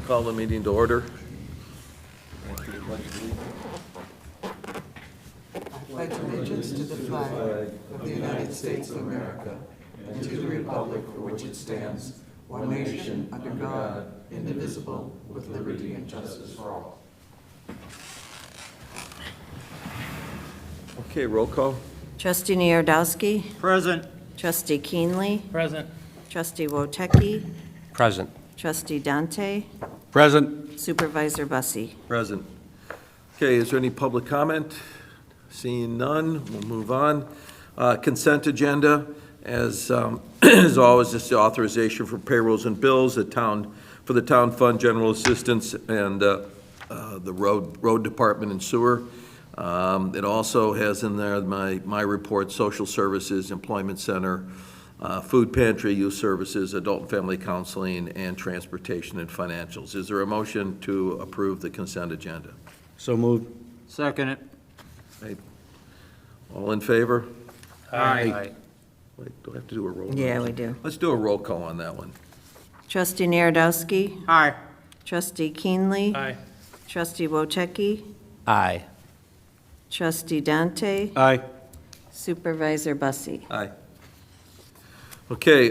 Call the meeting to order. Pledge allegiance to the flag of the United States of America and to the republic for which it stands, one nation, under God, indivisible, with liberty and justice for all. Okay, roll call. Trustee Narodowski. Present. Trustee Keenley. Present. Trustee Wotecki. Present. Trustee Dante. Present. Supervisor Bussie. Present. Okay, is there any public comment? Seeing none, we'll move on. Consent agenda, as as always, just the authorization for payrolls and bills, for the town fund, general assistance, and the road department and sewer. It also has in there my report, social services, employment center, food pantry, youth services, adult and family counseling, and transportation and financials. Is there a motion to approve the consent agenda? So moved. Second it. Right. All in favor? Aye. Wait, do I have to do a roll? Yeah, we do. Let's do a roll call on that one. Trustee Narodowski. Aye. Trustee Keenley. Aye. Trustee Trustee Wotecki. Aye. Trustee Dante. Aye. Supervisor Bussie. Aye. Okay,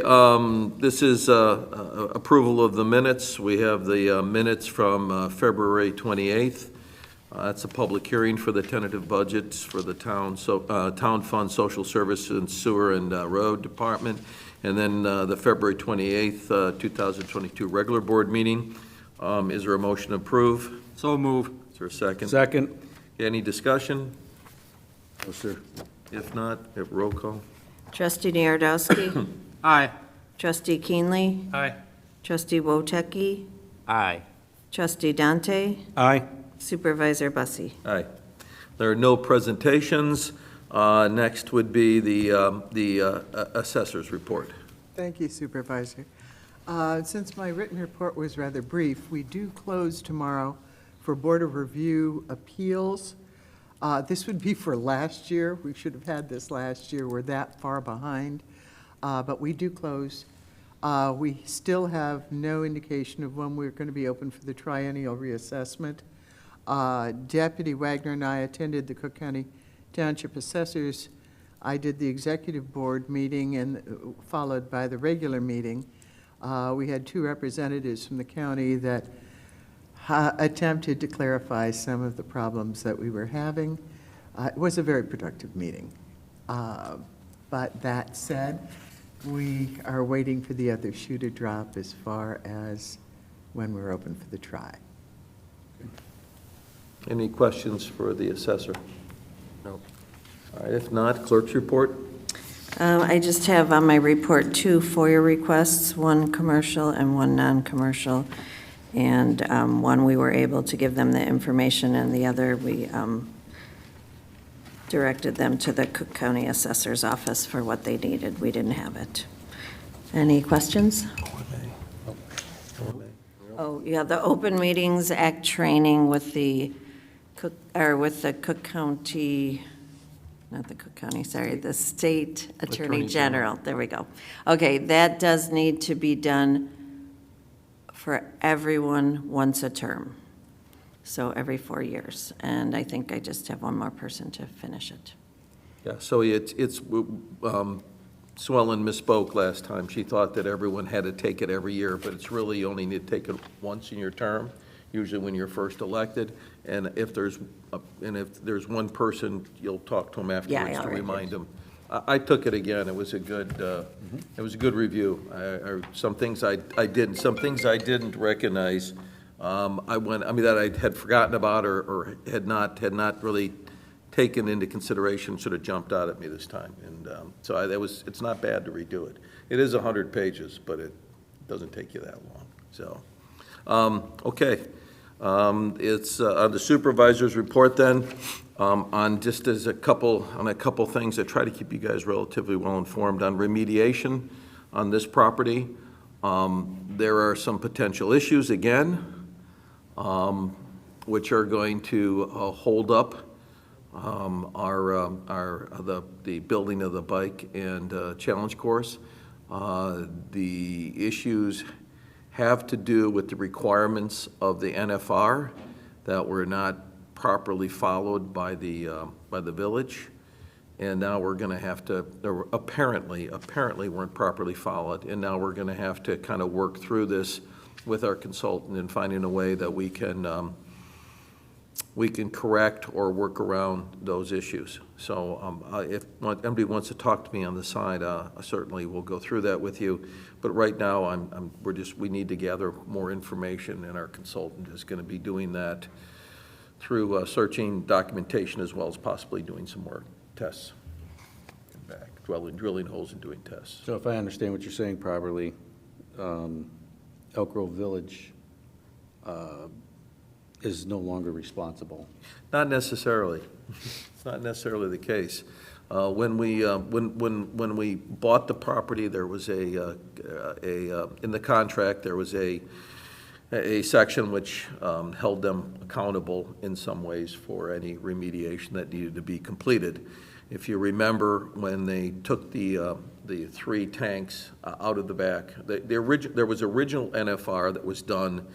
this is approval of the minutes. We have the minutes from February 28th. That's a public hearing for the tentative budgets for the town fund, social service and sewer and road department. And then the February 28th, 2022 regular board meeting. Is there a motion to approve? So move. Is there a second? Second. Any discussion? No, sir. If not, have roll call. Trustee Narodowski. Aye. Trustee Keenley. Aye. Trustee Wotecki. Aye. Trustee Dante. Aye. Supervisor Bussie. Aye. There are no presentations. Next would be the assessor's report. Thank you, Supervisor. Since my written report was rather brief, we do close tomorrow for Board of Review appeals. This would be for last year. We should have had this last year. We're that far behind. But we do close. We still have no indication of when we're going to be open for the triennial reassessment. Deputy Wagner and I attended the Cook County Township Assessors. I did the executive board meeting and followed by the regular meeting. We had two representatives from the county that attempted to clarify some of the problems that we were having. It was a very productive meeting. But that said, we are waiting for the other shoe to drop as far as when we're open for the try. Any questions for the assessor? No. All right, if not, clerk's report. I just have on my report 2 FOIA requests, one commercial and one non-commercial. And one we were able to give them the information, and the other we directed them to the Cook County Assessor's Office for what they needed. We didn't have it. Any questions? Oh, yeah, the Open Meetings Act training with the Cook County, not the Cook County, sorry, the State Attorney General. There we go. Okay, that does need to be done for everyone once a term. So every 4 years. And I think I just have one more person to finish it. Yeah, so Swellen misspoke last time. She thought that everyone had to take it every year, but it's really you only need to take it once in your term, usually when you're first elected. And if there's one person, you'll talk to them afterwards to remind them. I took it again. It was a good review. Some things I did, and some things I didn't recognize. That I had forgotten about or had not really taken into consideration, sort of jumped out at me this time. And so it's not bad to redo it. It is 100 pages, but it doesn't take you that long. So, okay. It's on the supervisor's report then. On a couple things, I try to keep you guys relatively well informed on remediation on this property. There are some potential issues again, which are going to hold up the building of the bike and challenge course. The issues have to do with the requirements of the NFR that were not properly followed by the village. And now we're going to have to, or apparently weren't properly followed, and now we're going to have to kind of work through this with our consultant and finding a way that we can correct or work around those issues. So if anybody wants to talk to me on the side, I certainly will go through that with you. But right now, we need to gather more information, and our consultant is going to be doing that through searching documentation as well as possibly doing some more tests. Back, drilling holes and doing tests. So if I understand what you're saying properly, Elk Grove Village is no longer responsible. Not necessarily. It's not necessarily the case. When we bought the property, there was in the contract, there was a section which held them accountable in some ways for any remediation that needed to be completed. If you remember, when they took the 3 tanks out of the back, there was original NFR that was done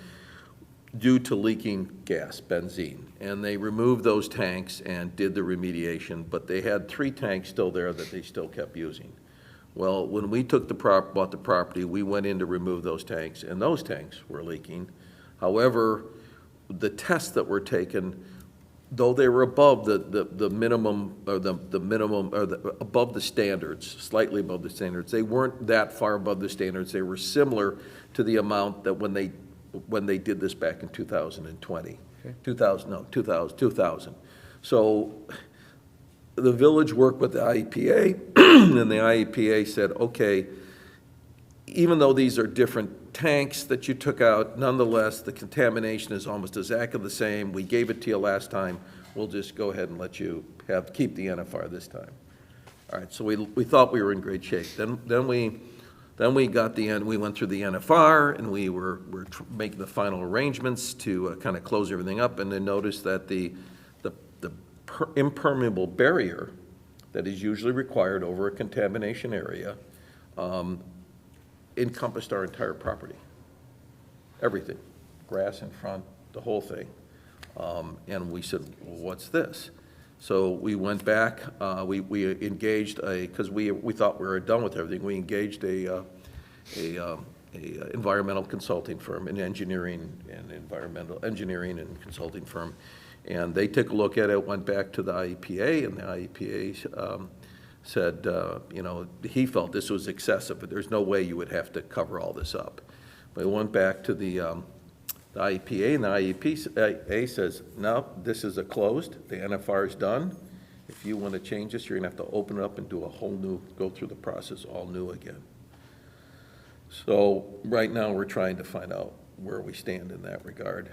due to leaking gas, benzene, and they removed those tanks and did the remediation, but they had 3 tanks still there that they still kept using. Well, when we bought the property, we went in to remove those tanks, and those tanks were leaking. However, the tests that were taken, though they were above the minimum, or the minimum, or above the standards, slightly above the standards, they weren't that far above the standards. They were similar to the amount that when they did this back in 2020. Okay. 2000. So the village worked with the IEPA, and the IEPA said, okay, even though these are different tanks that you took out, nonetheless, the contamination is almost exactly the same. We gave it to you last time. We'll just go ahead and let you keep the NFR this time. All right, so we thought we were in great shape. Then we got the end. We went through the NFR, and we were making the final arrangements to kind of close everything up, and then noticed that the impermeable barrier that is usually required over a contamination area encompassed our entire property. Everything, grass in front, the whole thing. And we said, well, what's this? So we went back, we engaged because we thought we were done with everything. We engaged a environmental consulting firm, an engineering and consulting firm. And they took a look at it, went back to the IEPA, and the IEPA said, he felt this was excessive, but there's no way you would have to cover all this up. But we went back to the IEPA, and the IEPA says, no, this is closed, the NFR is done. If you want to change this, you're going to have to open it up and do a whole new, go through the process all new again. So right now, we're trying to find out where we stand in that regard.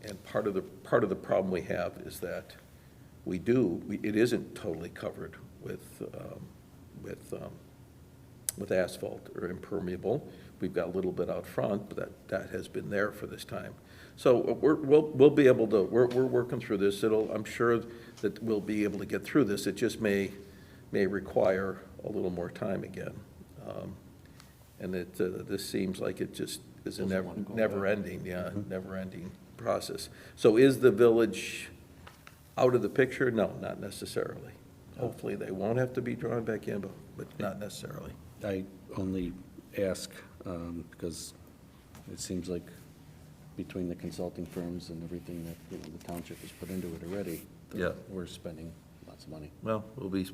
And part of the problem we have is that it isn't totally covered with asphalt or impermeable. We've got a little bit out front, but that has been there for this time. So we'll be able to, we're working through this. I'm sure that we'll be able to get through this. It just may require a little more time again. And this seems like it just is a never-ending, never-ending process. So is the village out of the picture? No, not necessarily. Hopefully, they won't have to be drawn back in, but not necessarily. I only ask because it seems like between the consulting firms and everything that the township has put into it already, Yeah. we're spending lots of money. Well, this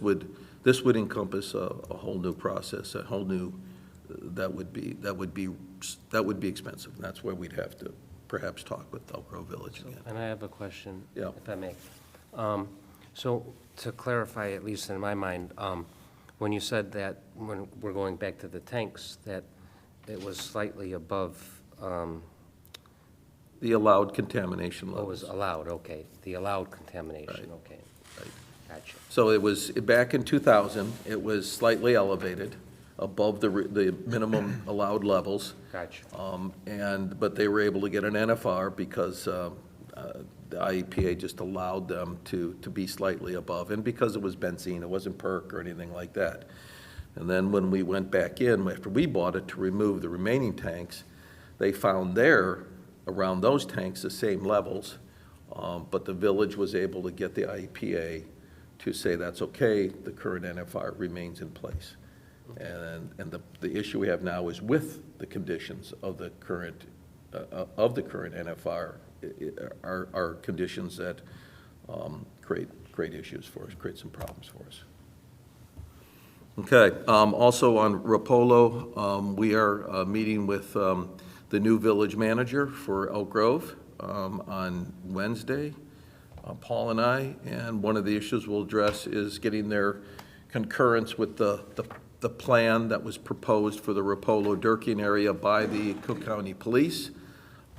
would encompass a whole new process, a whole new, that would be expensive. And that's where we'd have to perhaps talk with Elk Grove Village again. And I have a question, Yeah. if I may. So to clarify, at least in my mind, when you said that, when we're going back to the tanks, that it was slightly above The allowed contamination what was levels. allowed, okay, the allowed contamination, Right. okay. Right. Gotcha. So it was, back in 2000, it was slightly elevated above the minimum allowed levels. Gotcha. But they were able to get an NFR because the IEPA just allowed them to be slightly above, and because it was benzene, it wasn't perk or anything like that. And then when we went back in, after we bought it, to remove the remaining tanks, they found there, around those tanks, the same levels, but the village was able to get the IEPA to say that's okay, the current NFR remains in place. And the issue we have now is with the conditions of the current NFR are conditions that create issues for us, create some problems for us. Okay, also on Rapolo, we are meeting with the new village manager for Elk Grove on Wednesday, Paul and I, and one of the issues we'll address is getting their concurrence with the plan that was proposed for the Rapolo-Durkin area by the Cook County Police.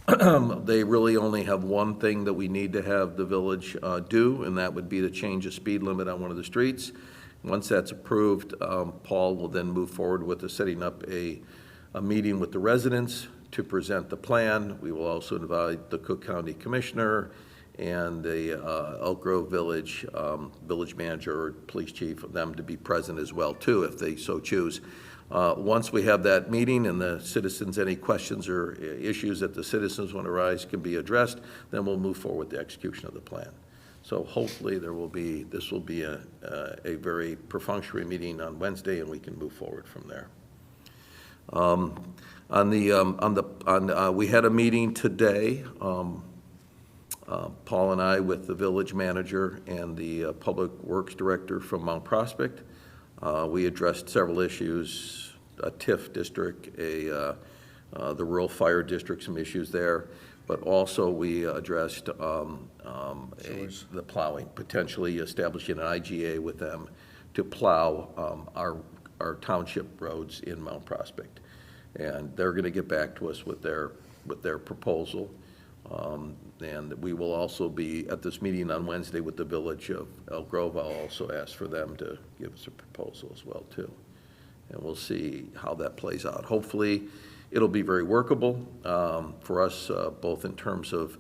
They really only have one thing that we need to have the village do, and that would be to change the speed limit on one of the streets. Once that's approved, Paul will then move forward with setting up a meeting with the residents to present the plan. We will also invite the Cook County Commissioner and the Elk Grove Village manager or police chief, of them to be present as well too, if they so choose. Once we have that meeting and the citizens, any questions or issues that the citizens want to raise can be addressed, then we'll move forward with the execution of the plan. So hopefully this will be a very perfunctory meeting on Wednesday, and we can move forward from there. We had a meeting today, Paul and I, with the village manager and the public works director from Mount Prospect. We addressed several issues, a TIF district, the rural fire district, some issues there, but also we addressed the plowing, potentially establishing an IGA with them to plow our township roads in Mount Prospect. And they're going to get back to us with their proposal. And we will also be at this meeting on Wednesday with the village of Elk Grove. I'll also ask for them to give us a proposal as well too. And we'll see how that plays out. Hopefully it'll be very workable for us, both in terms of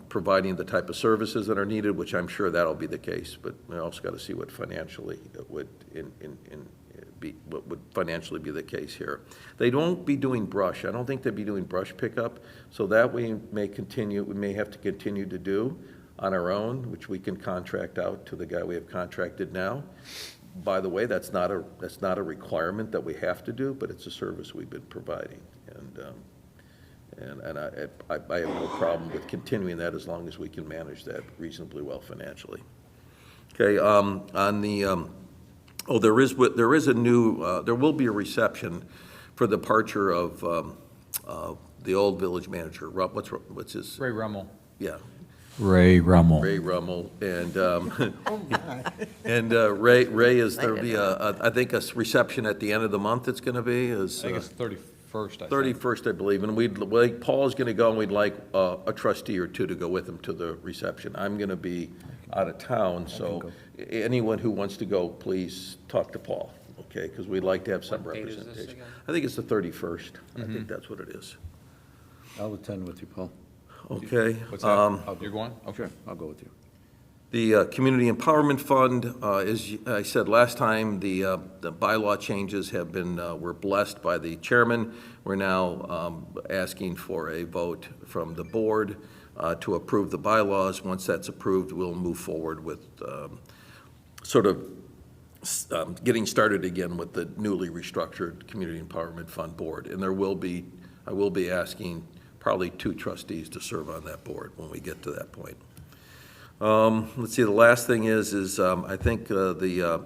providing the type of services that are needed, which I'm sure that'll be the case, but we also got to see what financially would financially be the case here. They won't be doing brush. I don't think they'd be doing brush pickup, so that we may have to continue to do on our own, which we can contract out to the guy we have contracted now. By the way, that's not a requirement that we have to do, but it's a service we've been providing, and I have no problem with continuing that as long as we can manage that reasonably well financially. Okay, on the there will be a reception for the departure of the old village manager. What's his? Ray Rummel. Yeah. Ray Rummel. Ray Rummel, and Oh, my. and Ray is there'll be I think a reception at the end of the month. It's going to be I think it's 31st. 31st, I believe, and Paul's going to go, and we'd like a trustee or two to go with him to the reception. I'm going to be out of town, so anyone who wants to go, please talk to Paul, okay? Because we'd like to have some What date is this representation. again? I think it's the 31st. I think that's what it is. I'll attend with you, Paul. Okay. What's that? You're going? Okay. Sure, I'll go with you. The Community Empowerment Fund, as I said last time, the bylaw changes have been, were blessed by the chairman. We're now asking for a vote from the board to approve the bylaws. Once that's approved, we'll move forward with getting started again with the newly restructured Community Empowerment Fund board. And I will be asking probably 2 trustees to serve on that board when we get to that point. Let's see, the last thing is I think the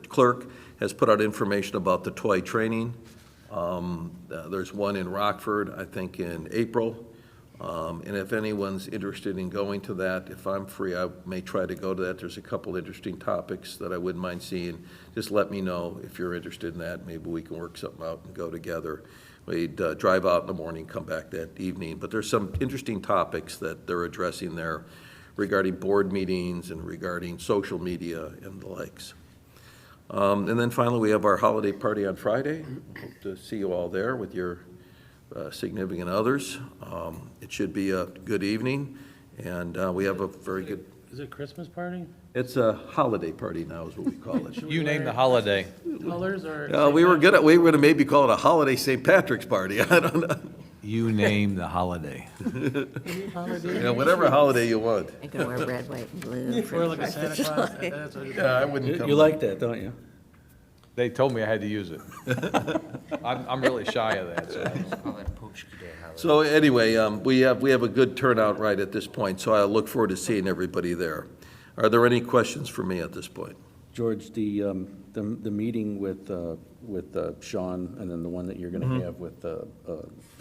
clerk has put out information about the toy training. There's one in Rockford, I think in April. And if anyone's interested in going to that, if I'm free, I may try to go to that. There's a couple interesting topics that I wouldn't mind seeing. Just let me know if you're interested in that. Maybe we can work something out and go together. We'd drive out in the morning, come back that evening. But there's some interesting topics that they're addressing there regarding board meetings and regarding social media and the likes. And then finally, we have our holiday party on Friday. Hope to see you all there with your significant others. It should be a good evening, and we have a very good Is it a Christmas party? It's a holiday party now is what we call it. You name the holiday. Colors or? We were gonna maybe call it a holiday St. Patrick's party. I don't know. You name the holiday. Yeah, whatever holiday you want. I can wear red, white, and blue. for Or like a 4th Santa of Claus? July. That's what it is. Yeah, I wouldn't come. You like that, don't you? They told me I had to use it. I'm really shy of that, so. Call it Pochki Day holiday. So anyway, we have a good turnout right at this point, so I look forward to seeing everybody there. Are there any questions for me at this point? George, the meeting with Sean, and then the one that you're gonna have with the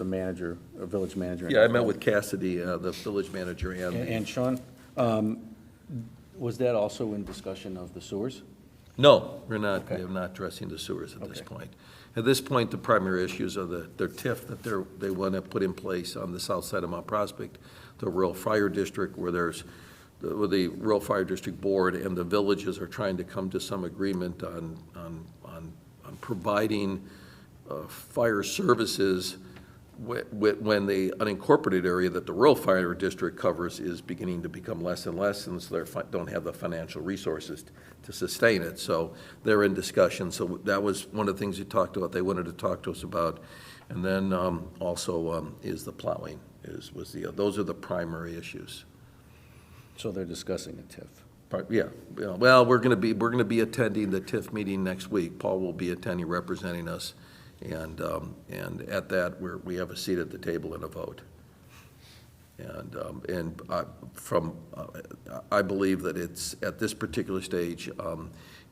manager, or village manager. Yeah, I met with Cassidy, the village manager, And Sean, was that also in discussion of the sewers? No, we're not, Okay. we're not addressing the sewers at this Okay. point. At this point, the primary issues are their TIF that they want to put in place on the south side of Mount Prospect, the rural fire district, where where the rural fire district board and the villages are trying to come to some agreement on providing fire services when the unincorporated area that the rural fire district covers is beginning to become less and less, and so they don't have the financial resources to sustain it. So they're in discussion. So that was one of the things we talked about, they wanted to talk to us about. And then also is the plowing, those are the primary issues. So they're discussing a TIF. Yeah, well, we're gonna be attending the TIF meeting next week. Paul will be attending, representing us. And at that, we have a seat at the table and a vote. I believe that it's, at this particular stage,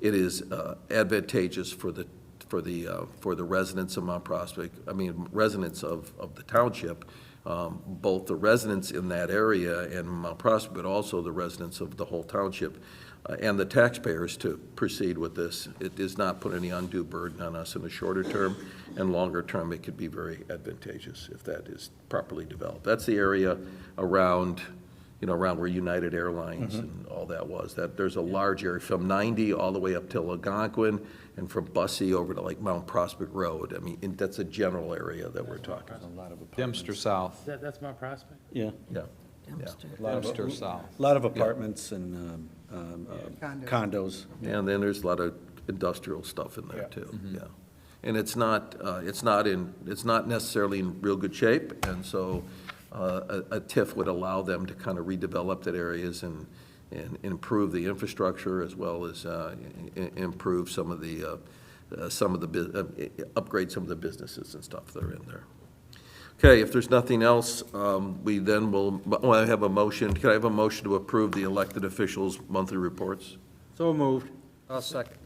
it is advantageous for the residents of Mount Prospect, residents of the township, both the residents in that area and Mount Prospect, but also the residents of the whole township, and the taxpayers to proceed with this. It does not put any undue burden on us in the shorter term, and longer term, it could be very advantageous if that is properly developed. That's the area around where United Airlines and all that was. There's a large area from 90 all the way up to Algonquin, and from Bussey over to like Mount Prospect Road. That's a general area that we're talking. A lot of apartments. Dempster South. That's my prospect. Yeah, Yeah. Dumpster. a lot Dempster of, South. a lot of apartments and condos. And then there's a lot of industrial stuff in there Yeah. too, yeah. And it's not necessarily in real good shape, and so a TIF would allow them to kind of redevelop that areas and improve the infrastructure, as well as improve upgrade some of the businesses and stuff that are in there. Okay, if there's nothing else, we then will, I have a motion. Can I have a motion to approve the elected officials' monthly reports? So moved. I'll second.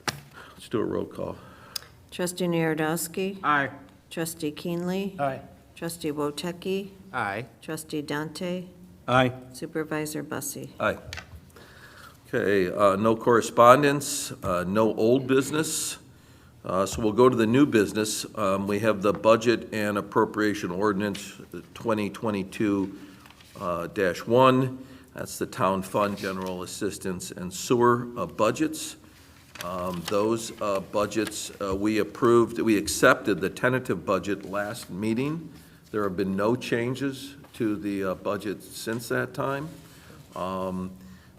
Let's do a roll call. Trustee Narodowski. Aye. Trustee Keenley. Aye. Trustee Woteki. Aye. Trustee Dante. Aye. Supervisor Bussie. Aye. Okay, no correspondence, no old business. So we'll go to the new business. We have the Budget and Appropriation Ordinance 2022-1. That's the Town Fund, General Assistance, and Sewer budgets. Those budgets, we accepted the tentative budget last meeting. There have been no changes to the budget since that time.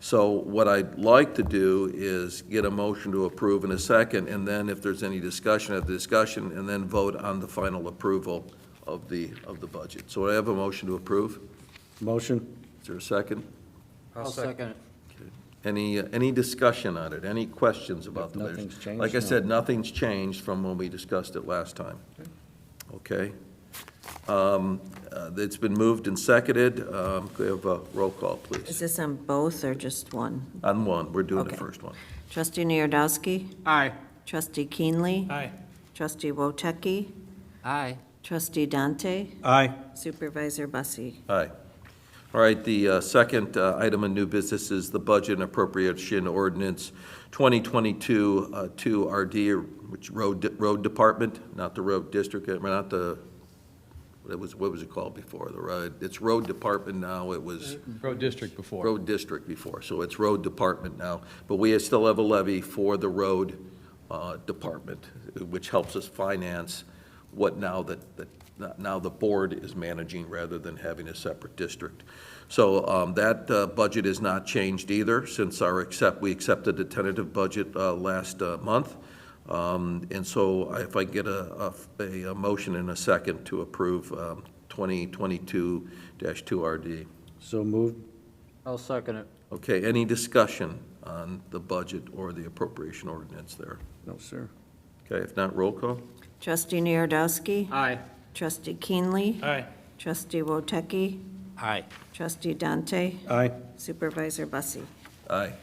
So what I'd like to do is get a motion to approve in a second, and then if there's any discussion, have the discussion, and then vote on the final approval of the budget. So I have a motion to approve. Motion? Is there a second? I'll second it. Any discussion on it? Any questions about the budget? Nothing's changed? Like I No. said, nothing's changed from when we discussed it last time. Okay? It's been moved and seconded. Could we have a roll call, Is please? this on both or just one? On one, we're doing the Okay. first one. Trustee Narodowski. Aye. Trustee Keenley. Aye. Trustee Woteki. Aye. Trustee Dante. Aye. Supervisor Bussie. Aye. All right, the second item in new business is the Budget and Appropriation Ordinance 2022 RD, which Road Department, not the Road District, not the, what was it called before? The road, it's Road Department now, it was Road District before. Road District before, so it's Road Department now. But we still have a levy for the Road Department, which helps us finance what now now the board is managing rather than having a separate district. So that budget is not changed either since we accepted the tentative budget last month. And so if I get a motion in a second to approve 2022-2RD. So moved. I'll second it. Okay, any discussion on the budget or the appropriation ordinance there? No, sir. Okay, if not, roll call. Trustee Narodowski. Aye. Trustee Keenley. Aye. Trustee Woteki. Aye. Trustee Dante. Aye. Supervisor Bussie. Aye.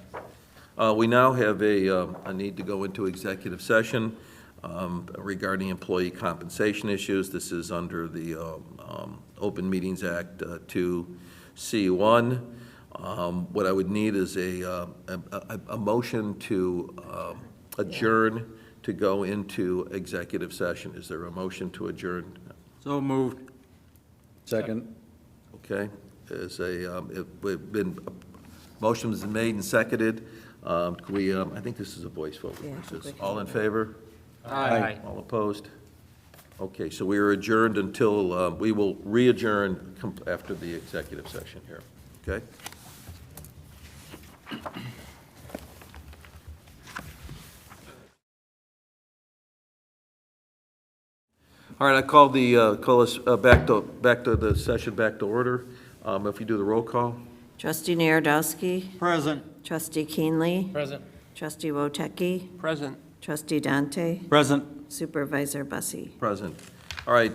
We now have a need to go into executive session regarding employee compensation issues. This is under the Open Meetings Act 2C1. What I would need is a motion to adjourn to go into executive session. Is there a motion to adjourn? So moved. Second. Okay, motion has been made and seconded. Can we, I think this is a voice vote. Yeah, I think we can All in do that. favor? Aye. All opposed? Okay, so we are adjourned until, we will re-adjourn after the executive session here, okay? All right, I call us back to the session, back to order. If you do the roll call. Trustee Narodowski. Present. Trustee Keenley. Present. Trustee Woteki. Present. Trustee Dante. Present. Supervisor Bussie. Present. All right,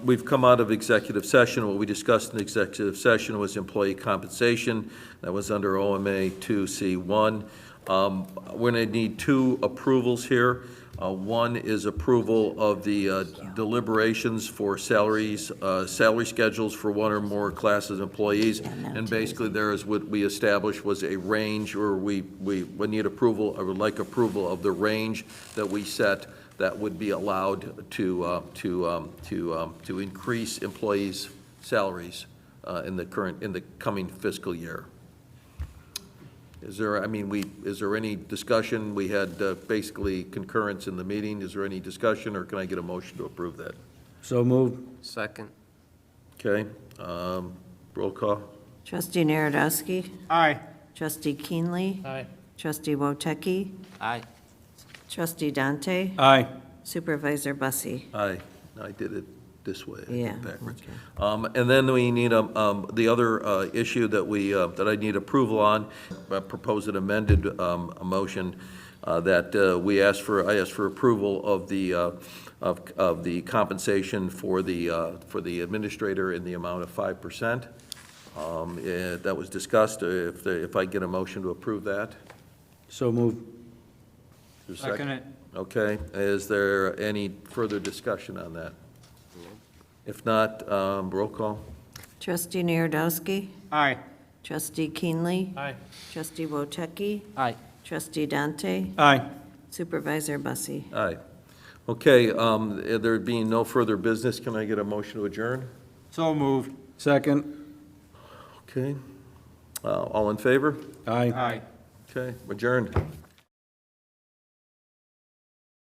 we've come out of executive session. What we discussed in executive session was employee compensation. That was under OMA 2C1. We're going to need two approvals here. One is approval of the deliberations for salaries, salary schedules for one or more classes of employees. And basically there is what we established was a range, or we would need approval, I would like approval of the range that we set that would be allowed to increase employees' salaries in the coming fiscal year. Is there, is there any discussion? We had basically concurrence in the meeting. Is there any discussion, or can I get a motion to approve that? So moved. Second. Okay, roll call. Trustee Narodowski. Aye. Trustee Keenley. Aye. Trustee Woteki. Aye. Trustee Dante. Aye. Supervisor Bussie. Aye, I did it this way, I did Yeah, it backwards. okay. And then we need, the other issue that I need approval on, propose an amended motion that I ask for approval of the compensation for the administrator in the amount of 5%. That was discussed. If I get a motion to approve that. So moved. Is there a Second it. Okay, is there any further discussion on that? If not, roll call. Trustee Narodowski. Aye. Trustee Keenley. Aye. Trustee Woteki. Aye. Trustee Dante. Aye. Supervisor Bussie. Aye. Okay, there being no further business, can I get a motion to adjourn? So moved. Second. Okay, all in favor? Aye. Aye. Okay, adjourned.